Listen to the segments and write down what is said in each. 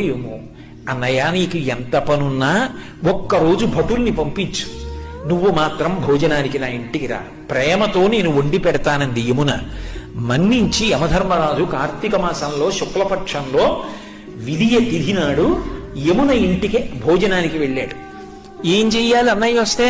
ఏమో. అన్నయ్య, నీకు ఎంత పనున్నా ఒక్కరోజు భటుల్ని పంపించు, నువ్వు మాత్రం భోజనానికి నా ఇంటికి రా, ప్రేమతో నేను వండి పెడతానంది యమున. మన్నించి యమధర్మరాజు కార్తీక మాసంలో శుక్లపక్షంలో విధియ తిథి నాడు యమున ఇంటికి భోజనానికి వెళ్ళాడు. ఏం చెయ్యాలి అన్నయ్య వస్తే?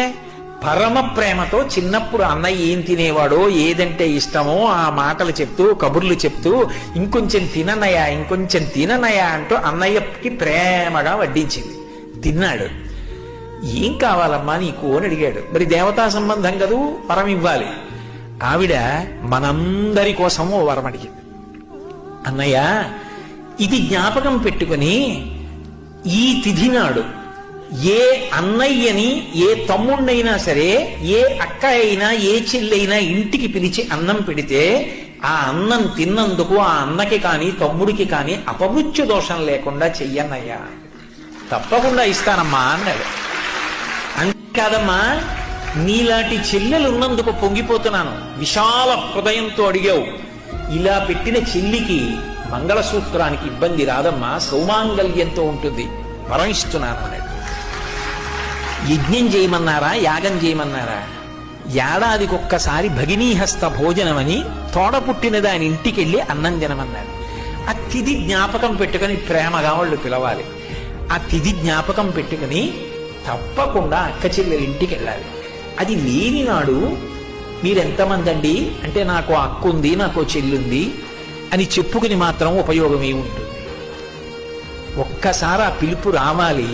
పరమ ప్రేమతో చిన్నప్పుడు అన్నయ్య ఏం తినేవాడో, ఏదంటే ఇష్టమో ఆ మాటలు చెప్తూ, కబుర్లు చెప్తూ, ఇంకొంచెం తిననయ్యా, ఇంకొంచెం తిననయ్యా అంటూ అన్నయ్యకి ప్రేమగా వడ్డించింది. తిన్నాడు. ఏం కావాలమ్మా నీకు అని అడిగాడు. మరి దేవతా సంబంధం కదూ, వరం ఇవ్వాలి. ఆవిడ మనందరి కోసం ఓ వరం అడిగింది. అన్నయ్య, ఇది జ్ఞాపకం పెట్టుకుని ఈ తిథి నాడు ఏ అన్నయ్యని, ఏ తమ్ముణ్ణైనా సరే, ఏ అక్క అయినా, ఏ చెల్లైనా ఇంటికి పిలిచి అన్నం పెడితే ఆ అన్నం తిన్నందుకు ఆ అన్నకి కానీ తమ్ముడికి కానీ అపమృత్యు దోషం లేకుండా చెయ్యన్నయ్యా. తప్పకుండా ఇస్తానమ్మా అన్నాడు. అంతేకాదమ్మా, నీలాంటి చెల్లెలు ఉన్నందుకు పొంగిపోతున్నాను, విశాల హృదయంతో అడిగావు. ఇలా పెట్టిన చెల్లికి మంగళసూత్రానికి ఇబ్బంది రాదమ్మా, సౌమాంగల్యంతో ఉంటుంది, వరం ఇస్తున్నాను అన్నాడు. యజ్ఞం చేయమన్నారా, యాగం చేయమన్నారా? ఏడాదికొక్కసారి భగినీహస్త భోజనమని తోడ పుట్టిన దాని ఇంటికి వెళ్ళి అన్నం తినమన్నారు. ఆ తిథి జ్ఞాపకం పెట్టుకుని ప్రేమగా వాళ్ళు పిలవాలి. ఆ తిథి జ్ఞాపకం పెట్టుకుని తప్పకుండా అక్క చెల్లెల ఇంటికి వెళ్ళాలి. అది లేని నాడు మీరెంతమంది అండి అంటే, నాకు అక్క ఉంది, నాకు చెల్లుంది అని చెప్పుకుని మాత్రం ఉపయోగం ఏముంటుంది? ఒక్కసారి ఆ పిలుపు రావాలి,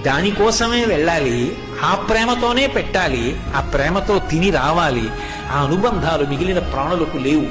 దానికోసమే వెళ్ళాలి, ఆ ప్రేమతోనే పెట్టాలి, ఆ ప్రేమతో తిని రావాలి. ఆ అనుబంధాలు మిగిలిన ప్రాణులకు లేవు.